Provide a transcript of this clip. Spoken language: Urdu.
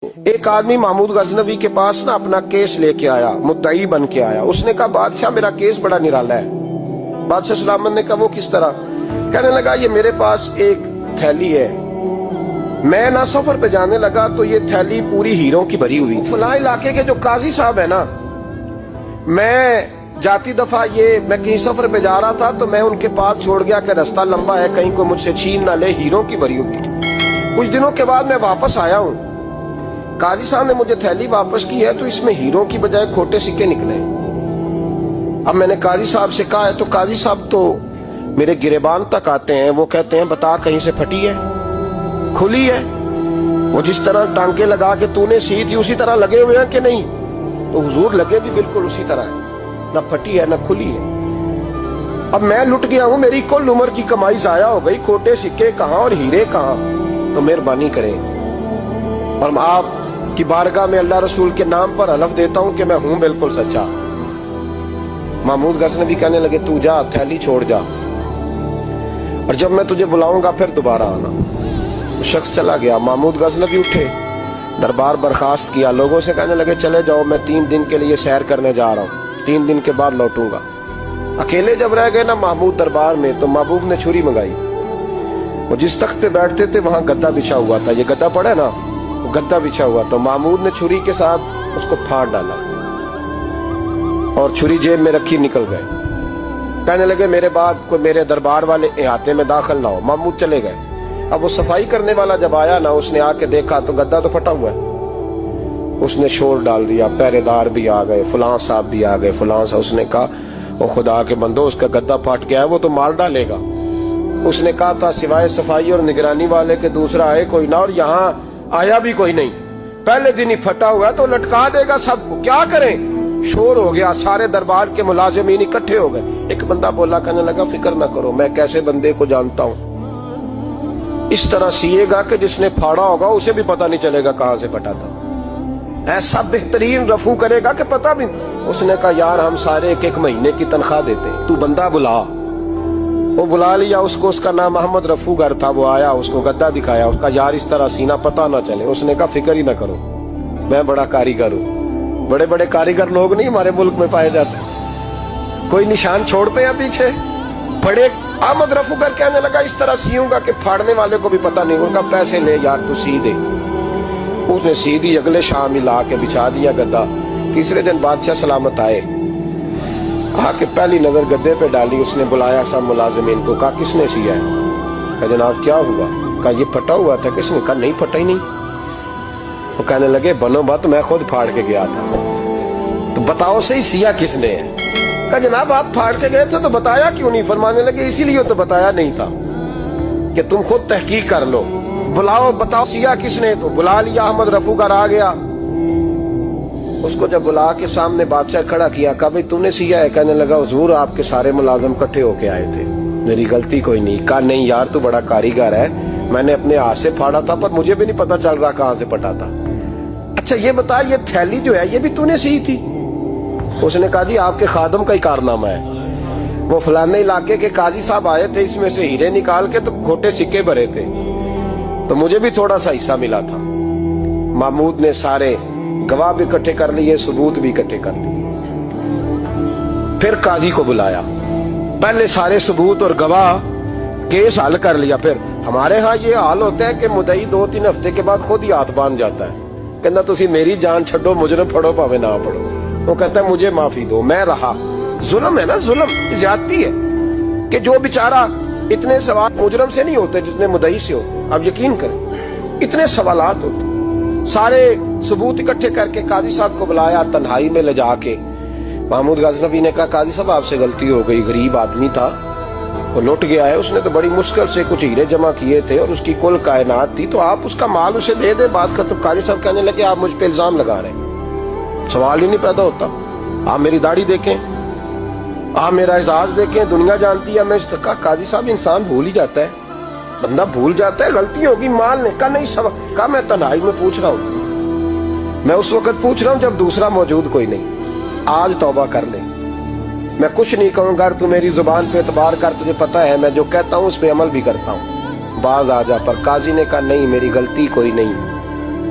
ایک آدمی محمود غزنوی کے پاس نا اپنا کیس لے کے آیا، مدعی بن کے آیا۔ اس نے کہا بادشاہ میرا کیس بڑا نرالا ہے۔ بادشاہ سلامت نے کہا وہ کس طرح؟ کہنے لگا یہ میرے پاس ایک تھیلی ہے، میں نہ سفر پہ جانے لگا تو یہ تھیلی پوری ہیروں کی بھری ہوئی، فلاں علاقے کے جو قاضی صاحب ہے نا، میں جاتی دفعہ میں کہیں سفر پہ جا رہا تھا تو میں ان کے پاس چھوڑ گیا کہ رستہ لمبا ہے، کہیں کو مجھ سے چھین نہ لے، ہیروں کی بھری ہوئی۔ کچھ دنوں کے بعد میں واپس آیا ہوں، قاضی صاحب نے مجھے تھیلی واپس کی ہے تو اس میں ہیروں کی بجائے کھوٹے سکے نکلے۔ اب میں نے قاضی صاحب سے کہا ہے تو قاضی صاحب تو میرے گریبان تک آتے ہیں، وہ کہتے ہیں بتا کہیں سے پھٹی ہے، کھلی ہے؟ وہ جس طرح ٹانکے لگا کے تو نے سی تھی اسی طرح لگے ہوئے ہیں کہ نہیں؟ تو حضور لگے بھی بالکل اسی طرح ہے، نہ پھٹی ہے نہ کھلی ہے۔ اب میں لٹ گیا ہوں، میری کل عمر کی کمائی ضائع ہو گئی، کھوٹے سکے کہاں اور ہیرے کہاں؟ تو مہربانی کریں اور آپ کی بارگاہ میں اللہ رسول کے نام پر حلف دیتا ہوں کہ میں ہوں بالکل سچا۔ محمود غزنوی کہنے لگے تو جا، تھیلی چھوڑ جا، اور جب میں تجھے بلاؤں گا پھر دوبارہ آنا۔ شخص چلا گیا۔ محمود غزنوی اٹھے، دربار برخاست کیا، لوگوں سے کہنے لگے چلے جاؤ، میں 3 دن کے لیے سیر کرنے جا رہا ہوں، 3 دن کے بعد لوٹوں گا۔ اکیلے جب رہ گئے نا محمود دربار میں تو محبوب نے چھری منگائی۔ وہ جس تخت پہ بیٹھتے تھے وہاں گدا بچھا ہوا تھا، یہ گدا پڑا نا، وہ گدا بچھا ہوا، تو محمود نے چھری کے ساتھ اس کو پھاڑ ڈالا اور چھری جیب میں رکھی نکل گئے۔ کہنے لگے میرے بعد کوئی میرے دربار والے احاطے میں داخل نہ ہو۔ محمود چلے گئے۔ اب وہ صفائی کرنے والا جب آیا نا، اس نے آ کے دیکھا تو گدا تو پھٹا ہوا ہے۔ اس نے شور ڈال دیا، پہرے دار بھی آ گئے، فلاں صاحب بھی آ گئے، فلاں صاحب۔ اس نے کہا وہ خدا کے بندو، اس کا گدا پھٹ گیا ہے، وہ تو مار ڈالے گا۔ اس نے کہا تھا سوائے صفائی اور نگرانی والے کے دوسرا آئے کوئی نہ، اور یہاں آیا بھی کوئی نہیں، پہلے دن ہی پھٹا ہوا ہے تو لٹکا دے گا سب کو، کیا کریں؟ شور ہو گیا، سارے دربار کے ملازمین اکٹھے ہو گئے۔ ایک بندہ بولا، کہنے لگا فکر نہ کرو، میں کیسے بندے کو جانتا ہوں، اس طرح سیے گا کہ جس نے پھاڑا ہوگا اسے بھی پتہ نہیں چلے گا کہاں سے پھٹا تھا، ایسا بہترین رفو کرے گا کہ پتہ بھی۔ اس نے کہا یار ہم سارے 1 مہینے کی تنخواہ دیتے ہیں، تو بندہ بلا۔ وہ بلا لیا اس کو، اس کا نام محمد رفو گر تھا۔ وہ آیا، اس کو گدا دکھایا، اس کا یار اس طرح سینہ پتہ نہ چلے۔ اس نے کہا فکر ہی نہ کرو، میں بڑا کاریگر ہوں۔ بڑے بڑے کاریگر لوگ نہیں ہمارے ملک میں پائے جاتے، کوئی نشان چھوڑتے ہیں پیچھے بڑے۔ احمد رفو گر کہنے لگا اس طرح سیوں گا کہ پھاڑنے والے کو بھی پتہ نہیں ہوگا، پیسے لے یار تو سی دے۔ اس نے سی دی، اگلے شام ہی لا کے بچھا دیا گدا۔ تیسرے دن بادشاہ سلامت آئے، آ کے پہلی نظر گدے پہ ڈالی۔ اس نے بلایا سب ملازمین کو، کہا کس نے سیا ہے؟ کہا جناب کیا ہوا؟ کہا یہ پھٹا ہوا تھا۔ کس نے؟ کہا نہیں پھٹا ہی نہیں۔ وہ کہنے لگے بنو بات، میں خود پھاڑ کے گیا تھا، تو بتاؤ صحیح سیا کس نے ہے؟ کہا جناب آپ پھاڑ کے گئے تھے تو بتایا کیوں نہیں؟ فرمانے لگے اسی لیے تو بتایا نہیں تھا کہ تم خود تحقیق کر لو، بلاؤ بتاؤ سیا کس نے۔ تو بلا لیا، احمد رفو گر آ گیا۔ اس کو جب بلا کے سامنے بادشاہ کھڑا کیا، کہا بھئی تو نے سیا ہے؟ کہنے لگا حضور آپ کے سارے ملازم کٹھے ہو کے آئے تھے، میری غلطی کوئی نہیں۔ کہا نہیں یار تو بڑا کاریگر ہے، میں نے اپنے ہاتھ سے پھاڑا تھا پر مجھے بھی نہیں پتا چل رہا کہاں سے پھٹا تھا۔ اچھا یہ بتا یہ تھیلی جو ہے یہ بھی تو نے سی تھی؟ اس نے کہا جی آپ کے خادم کا ہی کارنامہ ہے، وہ فلانے علاقے کے قاضی صاحب آئے تھے، اس میں سے ہیرے نکال کے تو کھوٹے سکے بھرے تھے، تو مجھے بھی تھوڑا سا حصہ ملا تھا۔ محمود نے سارے گواہ بھی اکٹھے کر لیے، ثبوت بھی اکٹھے کر لیے۔ پھر قاضی کو بلایا، پہلے سارے ثبوت اور گواہ کیس حل کر لیا۔ پھر ہمارے ہاں یہ حال ہوتا ہے کہ مدعی 2-3 ہفتے کے بعد خود ہی ہاتھ باندھ جاتا ہے، کہنا تسی میری جان چھڈو، مجرم پھڑو پاوے نہ پڑھو۔ وہ کہتا ہے مجھے معافی دو، میں رہا۔ ظلم ہے نا، ظلم زیادتی ہے کہ جو بیچارہ اتنے سوال مجرم سے نہیں ہوتے جتنے مدعی سے ہوتے۔ اب یقین کریں اتنے سوالات ہوتے۔ سارے ثبوت اکٹھے کر کے قاضی صاحب کو بلایا، تنہائی میں لے جا کے محمود غزنوی نے کہا قاضی صاحب آپ سے غلطی ہو گئی، غریب آدمی تھا، وہ لٹ گیا ہے، اس نے تو بڑی مشکل سے کچھ ہیرے جمع کیے تھے اور اس کی کل کائنات تھی، تو آپ اس کا مال اسے دے دیں، بات ختم۔ قاضی صاحب کہنے لگے آپ مجھ پہ الزام لگا رہے ہیں، سوال ہی نہیں پیدا ہوتا، آپ میری داڑھی دیکھیں، آپ میرا اعزاز دیکھیں، دنیا جانتی ہے میں اس کا۔ قاضی صاحب انسان بھول ہی جاتا ہے، بندہ بھول جاتا ہے، غلطی ہوگی، مال نے کہا نہیں سوال۔ کہا میں تنہائی میں پوچھ رہا ہوں، میں اس وقت پوچھ رہا ہوں جب دوسرا موجود کوئی نہیں، آج توبہ کر لے، میں کچھ نہیں کہوں گا، تو میری زبان پہ اعتبار کر، تجھے پتا ہے میں جو کہتا ہوں اس پہ عمل بھی کرتا ہوں، باز آ جا۔ پر قاضی نے کہا نہیں میری غلطی کوئی نہیں،